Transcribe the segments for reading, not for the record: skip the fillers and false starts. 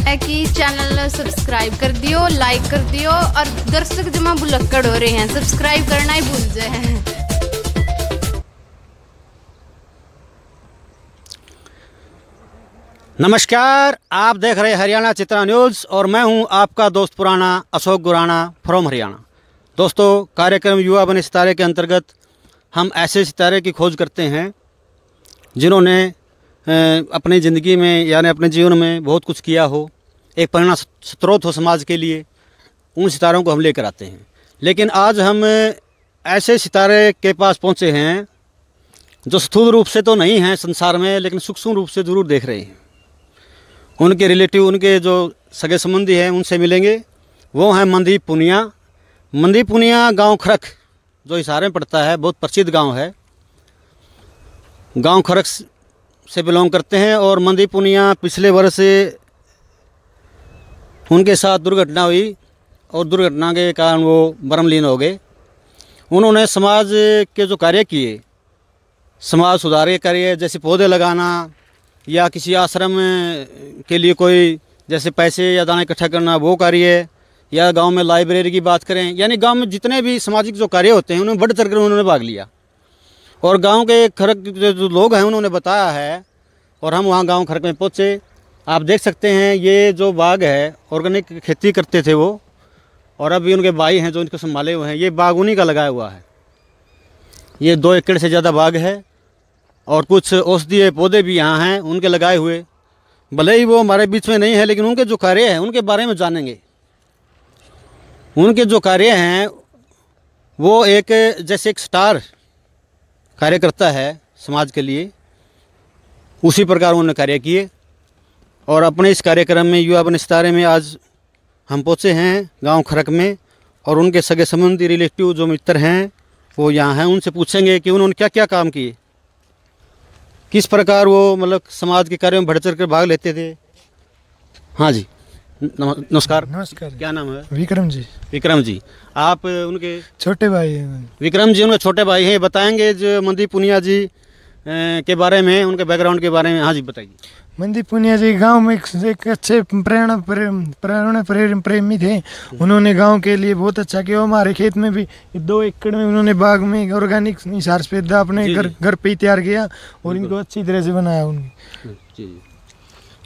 है कि channel subscribe कर दियो, लाइक कर दियो और दर्शक जमा बुलक्कड़ हो रहे हैं, सब्सक्राइब करना ही भूल जाए। नमस्कार, आप देख रहे हरियाणा चित्रा न्यूज़ और मैं हूं आपका दोस्त पुराना अशोक गुराना फ्रॉम हरियाणा। दोस्तों, कार्यक्रम युवा बने सितारे के अंतर्गत हम ऐसे सितारे की खोज करते हैं जिन्होंने अपनी ज़िंदगी में यानी अपने जीवन में बहुत कुछ किया हो, एक प्रेरणा स्रोत हो समाज के लिए। उन सितारों को हम लेकर आते हैं। लेकिन आज हम ऐसे सितारे के पास पहुंचे हैं जो स्थूल रूप से तो नहीं हैं संसार में, लेकिन सूक्ष्म रूप से ज़रूर देख रहे हैं। उनके रिलेटिव, उनके जो सगे संबंधी हैं, उनसे मिलेंगे। वो हैं मनदीप पुनिया। मनदीप पुनिया गांव खरक, जो हिसार में पड़ता है, बहुत प्रसिद्ध गांव है। गांव खरक से बिलोंग करते हैं। और मनदीप पुनिया पिछले वर्ष उनके साथ दुर्घटना हुई और दुर्घटना के कारण वो ब्रह्मलीन हो गए। उन्होंने समाज के जो कार्य किए, समाज सुधार के कार्य, जैसे पौधे लगाना या किसी आश्रम के लिए कोई जैसे पैसे या दाना इकट्ठा करना, वो कार्य, या गांव में लाइब्रेरी की बात करें, यानी गांव में जितने भी सामाजिक जो कार्य होते हैं उन्होंने बढ़ चढ़ कर उन्होंने भाग लिया। और गांव के खरक जो लोग हैं उन्होंने बताया है, और हम वहाँ गांव खरक में पहुँचे। आप देख सकते हैं ये जो बाग है, ऑर्गेनिक खेती करते थे वो, और अभी उनके भाई हैं जो इनको संभाले हुए हैं। ये बाग उन्हीं का लगाया हुआ है। ये 2 एकड़ से ज़्यादा बाग है और कुछ औषधीय पौधे भी यहाँ हैं उनके लगाए हुए। भले ही वो हमारे बीच में नहीं है, लेकिन उनके जो कार्य हैं उनके बारे में जानेंगे। उनके जो कार्य हैं वो एक जैसे एक स्टार कार्य करता है समाज के लिए, उसी प्रकार उन्होंने कार्य किए। और अपने इस कार्यक्रम में युवा बने सितारे में आज हम पहुँचे हैं गांव खरक में, और उनके सगे संबंधी रिलेटिव जो मित्र हैं वो यहाँ हैं। उनसे पूछेंगे कि उन्होंने क्या क्या काम किए, किस प्रकार वो मतलब समाज के कार्यों में बढ़ चढ़ कर भाग लेते थे। हाँ जी, नमस्कार। नमस्कार। क्या नाम है? विक्रम जी। विक्रम जी, आप उनके छोटे भाई हैं। विक्रम जी उनके छोटे भाई हैं। बताएंगे जो मनदीप पुनिया जी के बारे में, उनके बैकग्राउंड के बारे में। हाँ जी, बताइए। मनदीप पुनिया जी गांव में एक अच्छे प्रेरणा प्रेमी थे। उन्होंने गांव के लिए बहुत अच्छा किया। हमारे खेत में भी 2 एकड़ में उन्होंने बाग में ऑर्गेनिक हिसार से अपने घर पे ही तैयार किया और इनको अच्छी तरह से बनाया उन्होंने।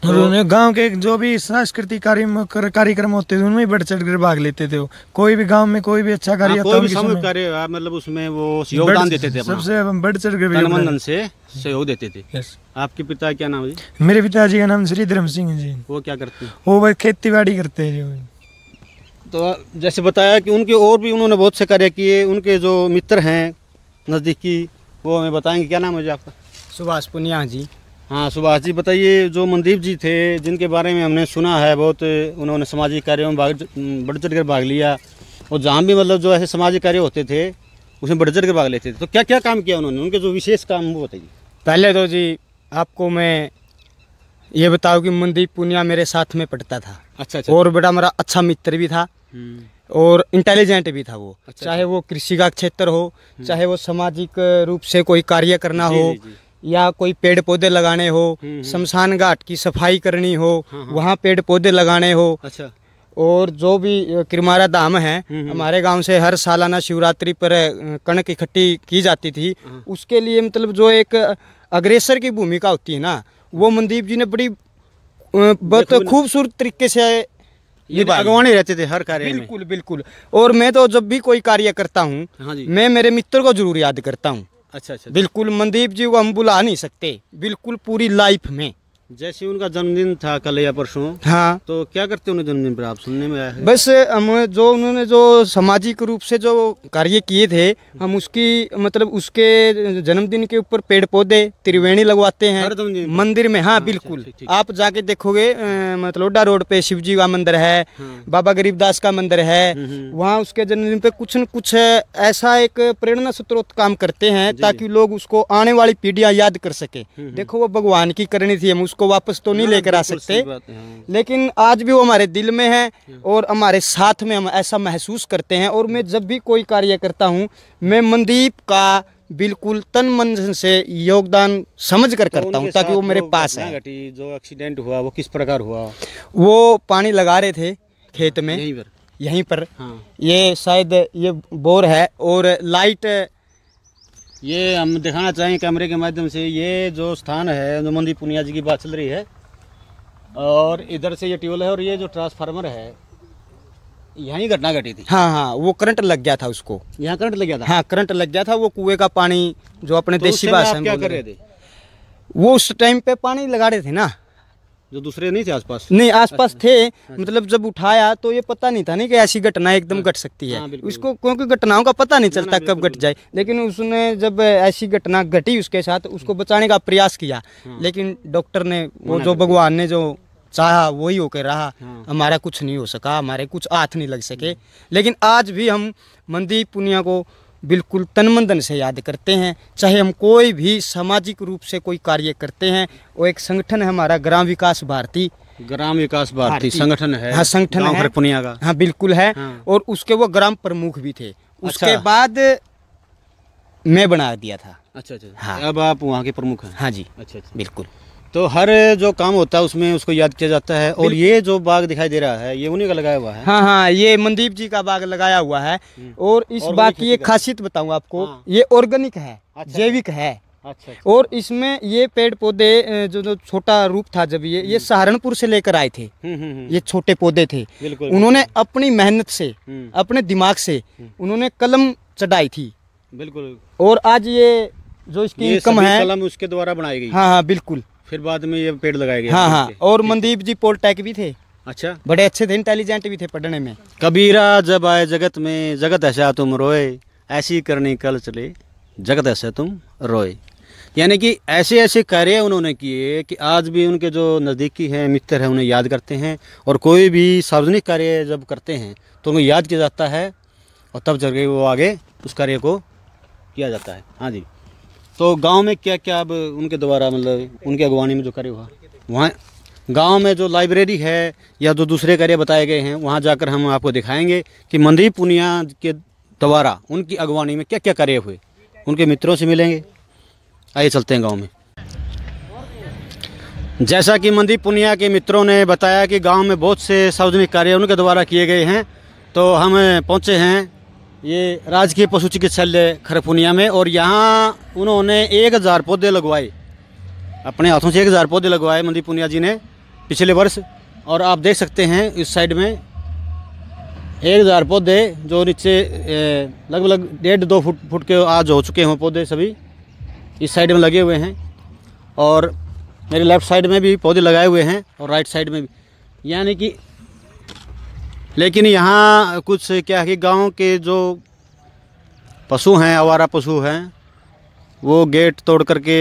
उन्होंने गांव के जो भी सांस्कृतिक कार्यक्रम होते थे उनमें बढ़ चढ़ कर भाग लेते थे। वो कोई भी गांव में कोई भी अच्छा कार्य कोई भी सामूहिक कार्य मतलब उसमें वो योगदान देते थे, सबसे बढ़ चढ़ कर से सहयोग देते थे। आपके पिता क्या नाम है जी? मेरे पिताजी का नाम श्री धर्म सिंह जी। वो क्या करते हैं? वो खेती बाड़ी करते हैं। तो जैसे बताया कि उनके और भी उन्होंने बहुत से कार्य किए। उनके जो मित्र हैं नज़दीकी, वो हमें बताएंगे। क्या नाम है जी आपका? सुभाष पुनिया जी। हाँ सुभाष जी, बताइए। जो मनदीप जी थे जिनके बारे में हमने सुना है बहुत, उन्होंने सामाजिक कार्यों में बढ़ चढ़ कर भाग लिया, और जहाँ भी मतलब जो ऐसे सामाजिक कार्य होते थे उसमें बढ़ चढ़ कर भाग लेते थे। तो क्या क्या काम किया उन्होंने, उनके जो विशेष काम वो बताइए। पहले तो जी आपको मैं ये बताऊँ कि मनदीप पुनिया मेरे साथ में पढ़ता था। अच्छा। और बड़ा मेरा अच्छा मित्र भी था और इंटेलिजेंट भी था वो। चाहे वो कृषि का क्षेत्र हो, चाहे वो सामाजिक रूप से कोई कार्य करना हो, या कोई पेड़ पौधे लगाने हो, शमशान घाट की सफाई करनी हो, वहाँ पेड़ पौधे लगाने हो। अच्छा। और जो भी किरमारा धाम है, हमारे गांव से हर सालाना शिवरात्रि पर कणक इकट्ठी की जाती थी। उसके लिए मतलब जो एक अग्रेसर की भूमिका होती है ना, वो मनदीप जी ने बड़ी बहुत खूबसूरत तरीके से अगवानी रहते थे हर कार्य में। बिल्कुल बिल्कुल। और मैं तो जब भी कोई कार्य करता हूँ, मैं मेरे मित्र को जरूर याद करता हूँ। अच्छा। बिल्कुल, मनदीप जी को हम भुला नहीं सकते, बिल्कुल पूरी लाइफ में। जैसे उनका जन्मदिन था कल या परसों, हाँ, तो क्या करते उन्हें जन्मदिन पर? आप सुनने में आया है बस हम जो उन्होंने जो सामाजिक रूप से जो कार्य किए थे, हम उसकी मतलब उसके जन्मदिन के ऊपर पेड़ पौधे त्रिवेणी लगवाते हैं मंदिर में। हाँ बिल्कुल, आप जाके देखोगे मतलोडा रोड पे शिव जी का मंदिर है, बाबा गरीबदास का मंदिर है, वहाँ उसके जन्मदिन पे कुछ न कुछ ऐसा एक प्रेरणा स्रोत काम करते हैं ताकि लोग उसको आने वाली पीढ़ियाँ याद कर सके। देखो वो भगवान की करनी थी, हम उसको वापस तो नहीं लेकर आ सकते, लेकिन आज भी वो हमारे दिल में है और हमारे साथ में हम ऐसा महसूस करते हैं। और मैं जब भी कोई कार्य करता हूँ, मैं मनदीप का बिल्कुल तन मन से योगदान समझ कर करता हूँ, ताकि वो मेरे पास है। घटी जो एक्सीडेंट हुआ वो किस प्रकार हुआ? वो पानी लगा रहे थे खेत में, यहीं पर। हाँ। ये शायद ये बोर है और लाइट, ये हम दिखाना चाहेंगे कैमरे के माध्यम से, ये जो स्थान है जो मंदी पुनिया जी की बात चल रही है, और इधर से ये ट्यूबवेल है और ये जो ट्रांसफार्मर है यहीं घटना घटी थी। हाँ हाँ, वो करंट लग गया था उसको। यहाँ करंट लग गया था? हाँ, करंट लग गया था। वो कुएं का पानी जो अपने तो देसी भाषा में क्या कर रहे थे? वो उस टाइम पे पानी लगा रहे थे ना, जो दूसरे नहीं थे आसपास? नहीं, आसपास थे। मतलब जब उठाया तो ये पता नहीं था नहीं कि ऐसी घटना एकदम घट सकती है। उसको क्योंकि घटनाओं का पता नहीं चलता कब घट जाए, लेकिन उसने जब ऐसी घटना घटी उसके साथ, उसको बचाने का प्रयास किया, लेकिन डॉक्टर ने, वो जो भगवान ने जो चाहा वही होकर रहा। हमारा कुछ नहीं हो सका, हमारे कुछ हाथ नहीं लग सके। लेकिन आज भी हम मंदी पुनिया को बिल्कुल तन मन धन से याद करते हैं। चाहे हम कोई भी सामाजिक रूप से कोई कार्य करते हैं, वो एक संगठन है हमारा ग्राम विकास भारती। ग्राम विकास भारती संगठन है? हाँ, संगठन है पुनिया का। हाँ बिल्कुल है। और उसके वो ग्राम प्रमुख भी थे। उसके बाद मैं बना दिया था। अच्छा अच्छा। हाँ। अब आप वहाँ के प्रमुख हैं? हाँ जी। अच्छा अच्छा। बिल्कुल। तो हर जो काम होता है उसमें उसको याद किया जाता है। और ये जो बाग दिखाई दे रहा है ये उन्हीं का लगाया हुआ है? हाँ हाँ, ये मनदीप जी का बाग लगाया हुआ है। और इस बाग की एक खासियत बताऊं आपको। हाँ। ये ऑर्गेनिक है। अच्छा। जैविक है। अच्छा। और इसमें ये पेड़ पौधे जो छोटा रूप था, जब ये सहारनपुर से लेकर आए थे। ये छोटे पौधे थे। उन्होंने अपनी मेहनत से, अपने दिमाग से उन्होंने कलम चढ़ाई थी। बिल्कुल। और आज ये जो इसकी इनकम है, कलम उसके द्वारा बनाई गई। हाँ हाँ बिल्कुल। फिर बाद में ये पेड़ लगाए गए। हाँ हाँ। और मनदीप जी पॉलिटेक भी थे। अच्छा। बड़े अच्छे थे, इंटेलिजेंट भी थे पढ़ने में। कबीरा जब आए जगत में, जगत ऐसा तुम रोए, ऐसी करनी कल चले, जगत ऐसा तुम रोए। यानी कि ऐसे ऐसे कार्य उन्होंने किए कि आज भी उनके जो नज़दीकी हैं, मित्र हैं, उन्हें याद करते हैं। और कोई भी सार्वजनिक कार्य जब करते हैं तो उन्हें याद किया जाता है, और तब जब वो आगे उस कार्य को किया जाता है। हाँ जी। तो गांव में क्या क्या अब उनके द्वारा, मतलब उनकी अगवानी में जो कार्य हुआ, वहाँ गांव में जो लाइब्रेरी है या जो दूसरे कार्य बताए गए हैं, वहाँ जाकर हम आपको दिखाएंगे कि मंदी पुनिया के द्वारा उनकी अगवानी में क्या क्या कार्य हुए। उनके मित्रों से मिलेंगे। आइए चलते हैं गांव में। जैसा कि मंदी पुनिया के मित्रों ने बताया कि गांव में बहुत से सार्वजनिक कार्य उनके द्वारा किए गए हैं, तो हम पहुँचे हैं ये राजकीय पशु चिकित्सालय खरपुनिया में। और यहाँ उन्होंने 1000 पौधे लगवाए, अपने हाथों से 1000 पौधे लगवाए मंदी पुनिया जी ने पिछले वर्ष। और आप देख सकते हैं इस साइड में 1000 पौधे जो नीचे लगभग 1.5-2 फुट के आज हो चुके हैं पौधे, सभी इस साइड में लगे हुए हैं। और मेरे लेफ़्ट साइड में भी पौधे लगाए हुए हैं और राइट साइड में भी। यानी कि लेकिन यहाँ कुछ क्या है कि गांव के जो पशु हैं, आवारा पशु हैं, वो गेट तोड़ करके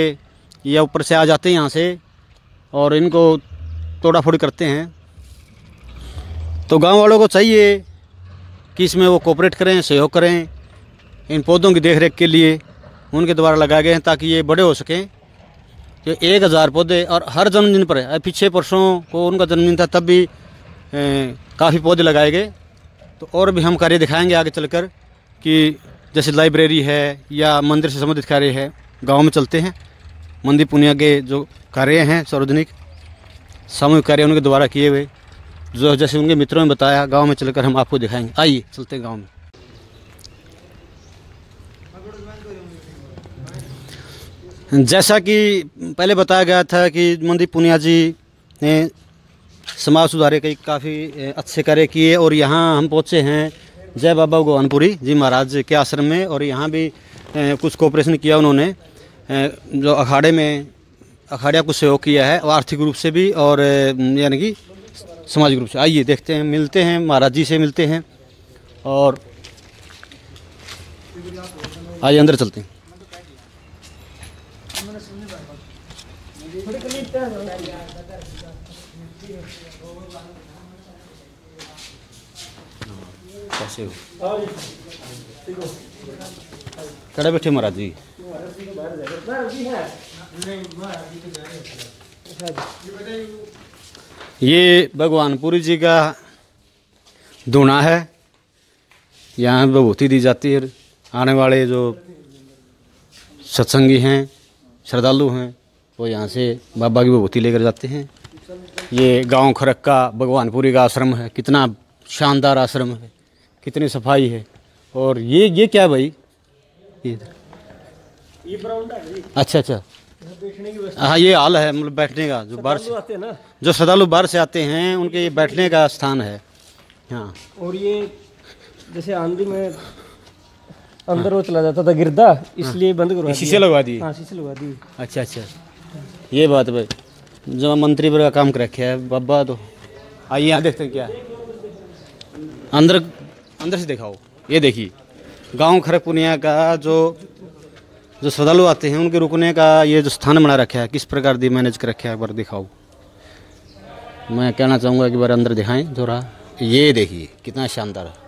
या ऊपर से आ जाते हैं यहाँ से और इनको तोड़ा फोड़ी करते हैं। तो गांव वालों को चाहिए कि इसमें वो कोऑपरेट करें, सहयोग करें। इन पौधों की देखरेख के लिए उनके द्वारा लगाए गए हैं ताकि ये बड़े हो सकें। कि 1000 पौधे और हर जन्मदिन पर, पीछे परसों को उनका जन्मदिन था तब भी काफ़ी पौधे लगाए गए। तो और भी हम कार्य दिखाएंगे आगे चलकर कि जैसे लाइब्रेरी है या मंदिर से संबंधित कार्य है। गांव में चलते हैं। मंदी पुनिया के जो कार्य हैं सार्वजनिक सामूहिक कार्य उनके द्वारा किए हुए, जो जैसे उनके मित्रों ने बताया, गांव में चलकर हम आपको दिखाएंगे। आइए चलते हैं गाँव में। जैसा कि पहले बताया गया था कि मंदी पुनिया जी ने समाज सुधारे कई काफ़ी अच्छे कार्य किए। और यहाँ हम पहुँचे हैं जय बाबा गोवानपुरी जी महाराज के आश्रम में। और यहाँ भी कुछ कोऑपरेशन किया उन्होंने, जो अखाड़े में अखाड़िया कुछ सहयोग किया है, और आर्थिक रूप से भी और यानी कि सामाजिक रूप से। आइए देखते हैं, मिलते हैं, महाराज जी से मिलते हैं और आइए अंदर चलते हैं। कैसे हो? कड़े बैठे महाराज जी। ये भगवानपुरी जी का धूना है। यहाँ विभूति दी जाती है आने वाले जो सत्संगी हैं, श्रद्धालु हैं, वो यहाँ से बाबा की विभूति लेकर जाते हैं। ये गांव खरक का भगवानपुरी का आश्रम है, कितना शानदार आश्रम है, कितनी सफाई है। और ये क्या है भाई? ये बरामदा है। अच्छा, हाँ, ये हाल है मतलब बैठने का, जो बाहर से आते हैं ना, जो श्रद्धालु बाहर से आते हैं उनके ये बैठने का स्थान है। हाँ, और ये जैसे आंधी में अंदर वो चला जाता था गिरदा, इसलिए बंद करवा दिया। शीशे लगवा दिए? हाँ, शीशे लगवा दिए। अच्छा, ये बात भाई, जो मंत्री वर्ग का काम कर रखे है बाबा। तो आइए यहाँ देखते हैं क्या है अंदर से दिखाओ। ये देखिए गांव खरपुनिया का जो श्रद्धालु आते हैं उनके रुकने का ये जो स्थान बना रखा है, किस प्रकार दी मैनेज कर रखा है, एक बार दिखाओ। मैं कहना चाहूँगा कि बार अंदर दिखाएं जो रहा। ये देखिए कितना शानदार है।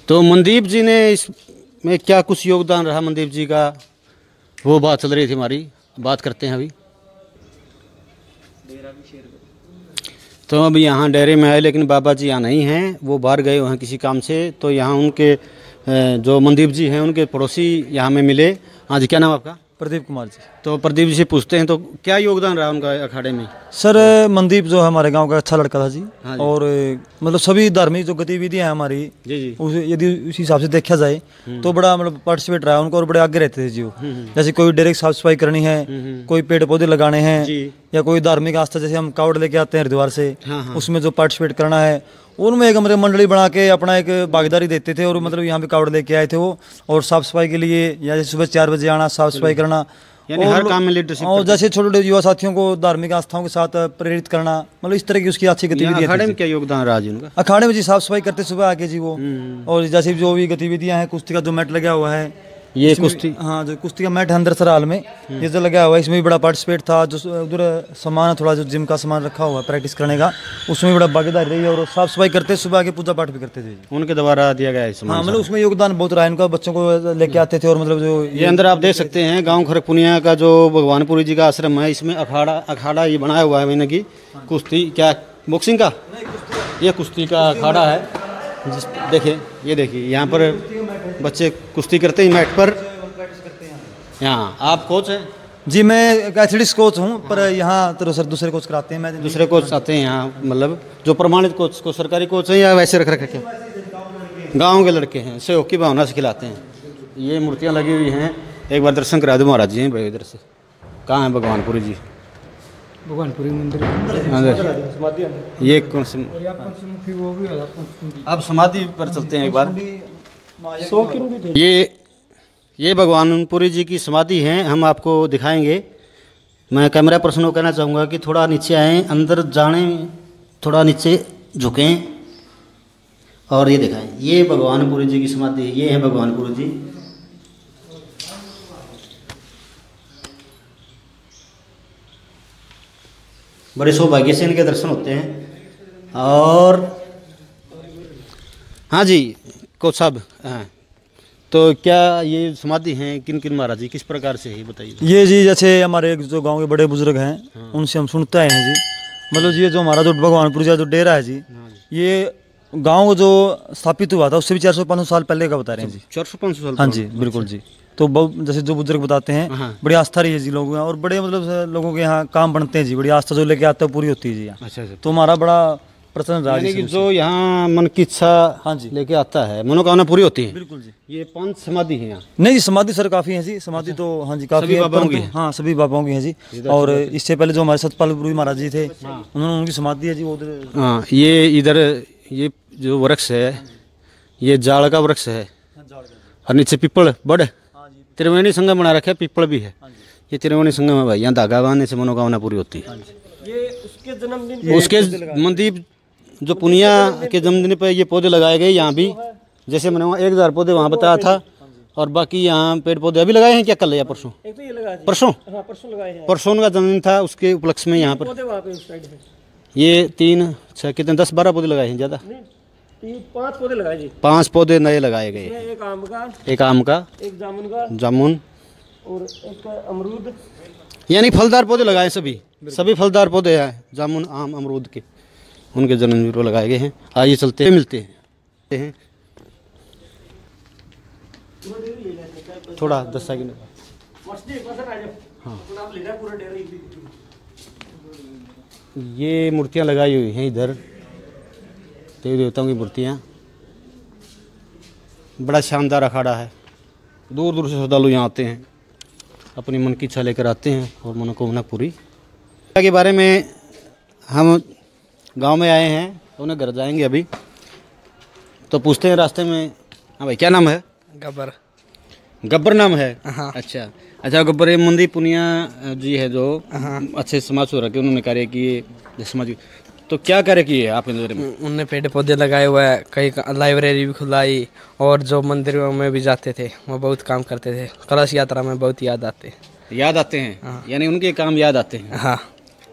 तो मनदीप जी ने इसमें क्या कुछ योगदान रहा मनदीप जी का, वो बात चल रही थी हमारी, बात करते हैं अभी। तो अभी यहाँ डेरे में आए, लेकिन बाबा जी यहाँ नहीं हैं, वो बाहर गए हुए हैं किसी काम से। तो यहाँ उनके जो मनदीप जी हैं उनके पड़ोसी यहाँ में मिले। हाँ जी, क्या नाम आपका? प्रदीप कुमार जी। तो प्रदीप जी से पूछते हैं, तो क्या योगदान रहा उनका अखाड़े में? सर मनदीप जो हमारे गांव का अच्छा लड़का था जी। हाँ जी। और मतलब सभी धार्मिक जो गतिविधियां हैं हमारी जी यदि उस हिसाब से देखा जाए तो बड़ा मतलब पार्टिसिपेट रहा उनको, और बड़े आगे रहते थे जी वो। जैसे कोई डेरे की साफ सफाई करनी है, कोई पेड़ पौधे लगाने हैं, या कोई धार्मिक आस्था, जैसे हम कावड़ लेके आते हैं हरिद्वार से, उसमें जो पार्टिसिपेट करना है, उनमें एक हमारे मंडली बना के अपना एक भागीदारी देते थे। और मतलब यहाँ पे कावड़ लेके आए थे वो, और साफ सफाई के लिए या जैसे सुबह 4 बजे आना, साफ सफाई करना, यानी हर काम में लीडरशिप। और जैसे छोटे छोटे युवा साथियों को धार्मिक आस्थाओं के साथ प्रेरित करना, मतलब इस तरह की उसकी अच्छी गतिविधियां। अखाड़े में क्या योगदान रहा जी उनका? अखाड़े में जी साफ सफाई करते सुबह आके जी वो। और जैसे जो भी गतिविधियां हैं, कुश्ती का जो मैट लगा हुआ है, ये कुश्ती, हाँ जो कुश्ती का मैट है अंदर सर हाल में, ये जो लगा हुआ है, इसमें भी बड़ा पार्टिसिपेट था। जो उधर सामान है, थोड़ा जो जिम का सामान रखा हुआ है प्रैक्टिस करने का, उसमें भी बड़ा भागीदारी रही। और साफ सफाई करते, सुबह के पूजा पाठ भी करते थे उनके द्वारा दिया गया है। हाँ, मतलब उसमें योगदान बहुत रहा इनका, बच्चों को लेके आते थे। और मतलब जो ये अंदर आप देख सकते हैं गांव खरपुनिया का जो भगवानपुरी जी का आश्रम है, इसमें अखाड़ा ये बनाया हुआ है मैंने की कुश्ती, क्या बॉक्सिंग का, ये कुश्ती का अखाड़ा है। देखिए, ये देखिए यहाँ पर बच्चे कुश्ती करते हैं मैट पर। यहाँ आप कोच हैं? जी, मैं एथलेटिक्स कोच हूँ, पर यहाँ तो सर दूसरे कोच कराते हैं। मैं दूसरे कोच आते हैं यहाँ, मतलब जो प्रमाणित कोच को सरकारी कोच हैं या वैसे रख रखे गांव के लड़के हैं, सहयोग की भावना से खिलाते हैं। ये मूर्तियाँ लगी हुई हैं, एक बार दर्शन करा दो महाराज जी हैं भाई। इधर से कहाँ है भगवानपुरी जी? भगवानपुरी मंदिर ये कौन सी? अब समाधि पर चलते हैं एक बार। ये भगवानपुरी जी की समाधि है, हम आपको दिखाएंगे। मैं कैमरा पर्सन को कहना चाहूँगा कि थोड़ा नीचे आएँ, अंदर जाने थोड़ा नीचे झुकें और ये दिखाएं। ये भगवानपुरी जी की समाधि है, ये है भगवानपुरी जी। बड़े सौभाग्य से इनके दर्शन होते हैं। और हाँ जी कोच साहब, हाँ, तो क्या ये समाधि हैं किन किन महाराज जी, किस प्रकार से है बताइए? ये जी जैसे हमारे एक जो गांव के बड़े बुजुर्ग हैं, उनसे हम सुनते आए हैं जी। मतलब ये जो हमारा जो भगवानपुर जी जो डेरा है जी, ये गांव जो स्थापित हुआ था उससे भी 400-500 साल पहले का बता रहे हैं जी। 400-500 साल? हाँ जी बिल्कुल जी। तो जैसे जो बुजुर्ग बताते हैं, बड़ी आस्था रही है जी लोगों में, और बड़े मतलब लोगों के यहाँ काम बनते हैं जी, बड़ी आस्था जो लेके आते हैं पूरी होती है जी यहाँ। अच्छा। तो हमारा बड़ा प्रसन्न रहा जी। जो यहाँ मन की इच्छा हाँ जी लेके आता है, मनोकामना पूरी होती है। बिल्कुल जी। ये 5 समाधि है यहाँ? नहीं जी, समाधि सर काफ़ी है जी, समाधि तो हाँ जी काफ़ी है। हाँ, सभी बाबाओं की है जी। और इससे पहले जो हमारे सतपाल गुरु महाराज जी थे, उन्होंने उनकी समाधि है जी उधर। हाँ, ये इधर ये जो वृक्ष है, ये जाड़ का वृक्ष है, और नीचे पीपल बड़ त्रिवेणी संगम बना रखा है, पीपल भी है। ये त्रिवेणी संगम है भाई, यहाँ धागा बांधने से मनोकामना पूरी होती है। ये उसके जन्मदिन, उसके मनदीप जो पुनिया के जन्मदिन पर ये पौधे लगाए गए यहाँ भी। जैसे मैंने वहाँ 1000 पौधे वहाँ बताया था, और बाकी यहाँ पेड़ पौधे अभी लगाए हैं। क्या कल या परसों? एक तो ये लगा परसों? हाँ, परसों लगाए हैं। परसों उनका जन्मदिन था, उसके उपलक्ष्य में यहाँ पर पौधे वहाँ पे उस साइड है। ये 3 6 कितने 10-12 पौधे लगाए हैं, ज़्यादा 5 पौधे लगाए जी। 5 पौधे नए लगाए गए। एक आम का, एक आम का, एक जामुन का, जामुन और एक अमरूद, यानी फलदार पौधे लगाए सभी। सभी फलदार पौधे हैं, जामुन, आम, अमरूद के, उनके जन्मदिन पर लगाए गए हैं। आइए चलते हैं, मिलते हैं थोड़ा 10 सेकंड। हाँ, ये मूर्तियाँ लगाई हुई हैं इधर, देवी देवताओं की मूर्तियाँ। बड़ा शानदार अखाड़ा है, दूर दूर से श्रद्धालु यहाँ आते हैं, अपनी मन की इच्छा लेकर आते हैं और मनोकामना पूरी के बारे में। हम गांव में आए हैं, उन्हें घर जाएंगे अभी, तो पूछते हैं रास्ते में। हाँ भाई, क्या नाम है? गब्बर। गब्बर नाम है? हाँ। अच्छा गब्बर, ये मंदी पुनिया जी है जो अच्छे समाज सुधार के उन्होंने कार्य किए समाज, तो क्या कार्य किए आपके नज़र में? उनने पेड़ पौधे लगाए हुए हैं, कई लाइब्रेरी भी खुलाई, और जो मंदिरों में भी जाते थे वो बहुत काम करते थे। कलश यात्रा में बहुत याद आते हैं। हाँ। यानी उनके काम याद आते हैं। हाँ।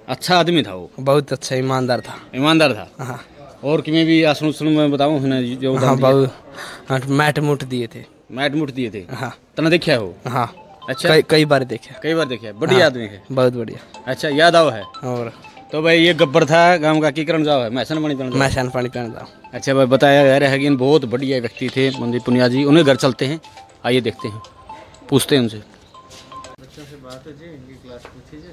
अच्छा आदमी था वो, बहुत अच्छा, ईमानदार था। हाँ। और किमें भी आसन उसन में बताऊँ जो? हाँ, बहुत मैट मुट दिए थे। हाँ। तना देखा हो? हाँ। अच्छा, कई बार देखा। बढ़िया आदमी है, बहुत बढ़िया। अच्छा, याद आओ है। और तो भाई ये गब्बर था, गांव का की करण जाओ है, मैसन पानी पीने जाओ। अच्छा भाई, बताया गया है कि बहुत बढ़िया व्यक्ति थे मंदी पुनिया जी, उन्हें घर चलते हैं, आइए देखते हैं, पूछते हैं उनसे। बच्चों से बात हो जी, इनकी क्लास पूछी जी।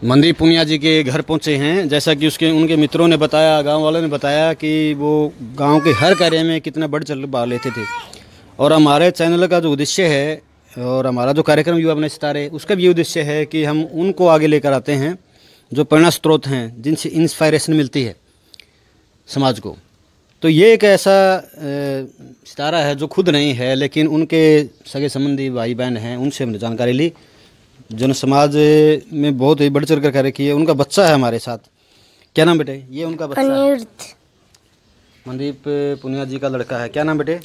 मंदी पुनिया जी के घर पहुंचे हैं, जैसा कि उनके मित्रों ने बताया, गांव वालों ने बताया कि वो गांव के हर कार्य में कितना बढ़ चढ़ भाग लेते थे। और हमारे चैनल का जो उद्देश्य है और हमारा जो कार्यक्रम युवा अपने सितारे, उसका भी उद्देश्य है कि हम उनको आगे लेकर आते हैं जो प्रेरणा स्रोत हैं, जिनसे इंस्पायरेशन मिलती है समाज को। तो ये एक ऐसा सितारा है जो खुद नहीं है, लेकिन उनके सगे संबंधी भाई बहन हैं, उनसे हमने जानकारी ली, जन समाज में बहुत ही बढ़ चढ़ कर कार्य किए। उनका बच्चा है हमारे साथ। क्या नाम बेटे? ये उनका बच्चा है, मनदीप पुनिया जी का लड़का है। क्या नाम बेटे?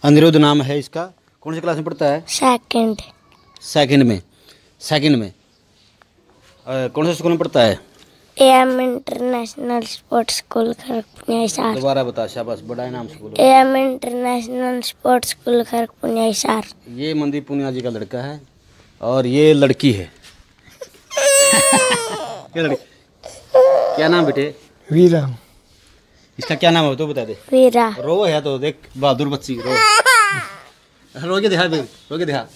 अनिरुद्ध नाम है इसका। कौन सी क्लास में पढ़ता है? सेकंड में। कौन से स्कूल में पढ़ता है? M International Sports School Kharagpur Hisar. दोबारा बता, शाबाश, बड़ा नाम school. M International Sports School Kharagpur Hisar. ये मनदीप पुनिया जी का लड़का है और ये लड़की है। ये लड़की। क्या नाम बेटे? वीरा। इसका क्या नाम है तो बता दे। वीरा। रो है तो देख, बहादुर बच्ची, रो के दिखा।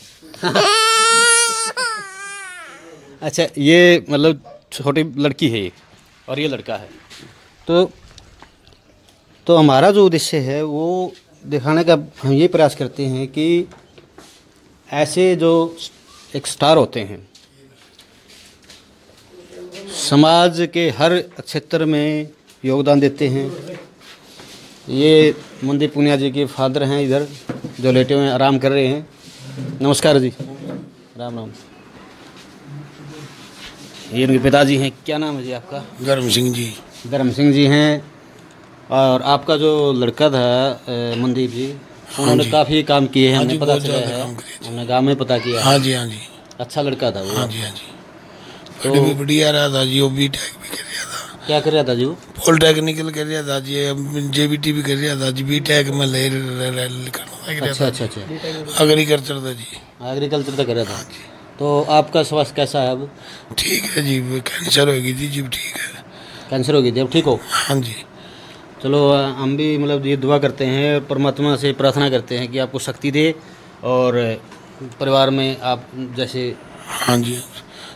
अच्छा, ये मतलब छोटी लड़की है ये, और ये लड़का है। तो हमारा जो उद्देश्य है वो दिखाने का हम ये प्रयास करते हैं कि ऐसे जो एक स्टार होते हैं, समाज के हर क्षेत्र में योगदान देते हैं। ये मनदीप पुनिया जी के फादर हैं, इधर जो लेटे हुए हैं, आराम कर रहे हैं। नमस्कार जी, राम राम। ये उनके पिताजी हैं। क्या नाम है जी आपका? धर्म सिंह जी। धर्म सिंह जी हैं। और आपका जो लड़का था मनदीप जी, उन्होंने काफ़ी काम किए हैं, हमें पता चला है, हमने गाँव में पता किया। हाँ जी। अच्छा लड़का था वो। हाँ जी। तो भी बढ़िया रहा था जी, वो बीटेक भी कर रहा था। क्या कर रहा था जी वो? पॉलिटेक्निकल कर रहा था जी, जेबीटी भी कर रहा था जी, बीटेक में अच्छा। एग्रीकल्चर था जी। एग्रीकल्चर तक कर रहा था। तो आपका स्वास्थ्य कैसा है अब? ठीक है जी, कैंसर हो गई थी जी, ठीक है। कैंसर हो गई थी, अब ठीक हो? हाँ जी। चलो, हम भी मतलब ये दुआ करते हैं, परमात्मा से प्रार्थना करते हैं कि आपको शक्ति दे और परिवार में आप जैसे। हाँ जी,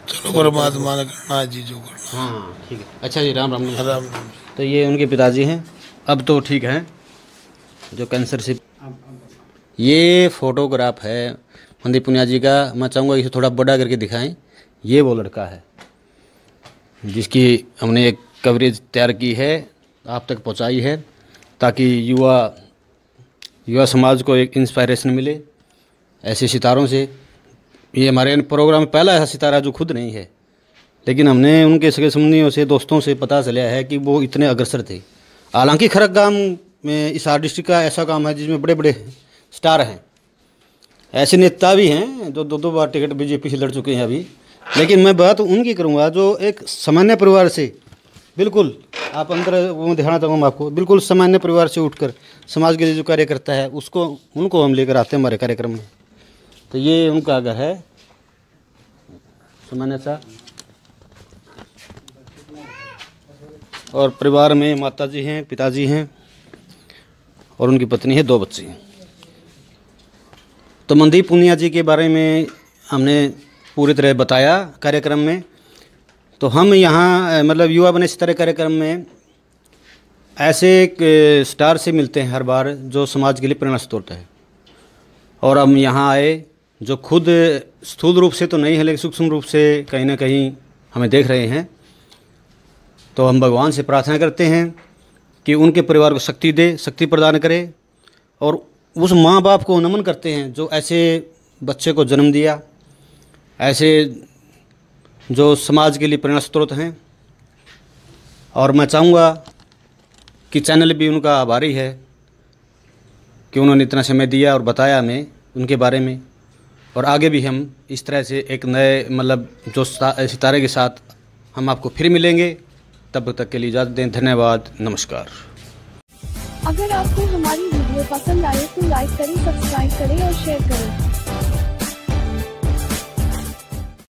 चलो परमात्मा ने करना है जी जो करना। हाँ ठीक है। अच्छा जी, राम राम। राम। तो ये उनके पिताजी हैं, अब तो ठीक हैं, जो कैंसर से। ये फोटोग्राफ है मनदीप पुनिया जी का। मैं चाहूँगा इसे थोड़ा बड़ा करके दिखाएं। ये वो लड़का है जिसकी हमने एक कवरेज तैयार की है, आप तक पहुंचाई है, ताकि युवा समाज को एक इंस्पायरेशन मिले ऐसे सितारों से। ये हमारे प्रोग्राम में पहला ऐसा सितारा जो खुद नहीं है, लेकिन हमने उनके सगे संबंधियों से, दोस्तों से पता चला है कि वो इतने अग्रसर थे। हालांकि खड़गगाम में हिसार डिस्ट्रिक्ट का ऐसा काम है जिसमें बड़े बड़े स्टार हैं, ऐसे नेता भी हैं जो 2 बार टिकट बीजेपी से लड़ चुके हैं अभी। लेकिन मैं बात उनकी करूँगा जो एक सामान्य परिवार से, बिल्कुल आप अंदर वो दिखाना चाहूँगा आपको, बिल्कुल सामान्य परिवार से उठकर समाज के लिए जो कार्य करता है उनको हम लेकर आते हैं हमारे कार्यक्रम में। तो ये उनका घर है सामान्य सा। और परिवार में माताजी हैं, पिताजी हैं और उनकी पत्नी है, 2 बच्चे हैं। तो मनदीप पुनिया जी के बारे में हमने पूरी तरह बताया कार्यक्रम में। तो हम यहाँ मतलब युवा बने सितारे कार्यक्रम में ऐसे एक स्टार से मिलते हैं हर बार जो समाज के लिए प्रेरणा स्रोत है। और हम यहाँ आए जो खुद स्थूल रूप से तो नहीं है लेकिन सूक्ष्म रूप से कहीं ना कहीं हमें देख रहे हैं। तो हम भगवान से प्रार्थना करते हैं कि उनके परिवार को शक्ति दे, शक्ति प्रदान करे। और उस माँ बाप को नमन करते हैं जो ऐसे बच्चे को जन्म दिया, ऐसे जो समाज के लिए प्रेरणा स्रोत हैं। और मैं चाहूँगा कि चैनल भी उनका आभारी है कि उन्होंने इतना समय दिया और बताया हमें उनके बारे में। और आगे भी हम इस तरह से एक नए मतलब जो सितारे के साथ हम आपको फिर मिलेंगे। तब तक के लिए इजाज़त दें। धन्यवाद, नमस्कार। अगर आपको हमारी वीडियो पसंद आए तो लाइक करें, सब्सक्राइब करें और शेयर करें।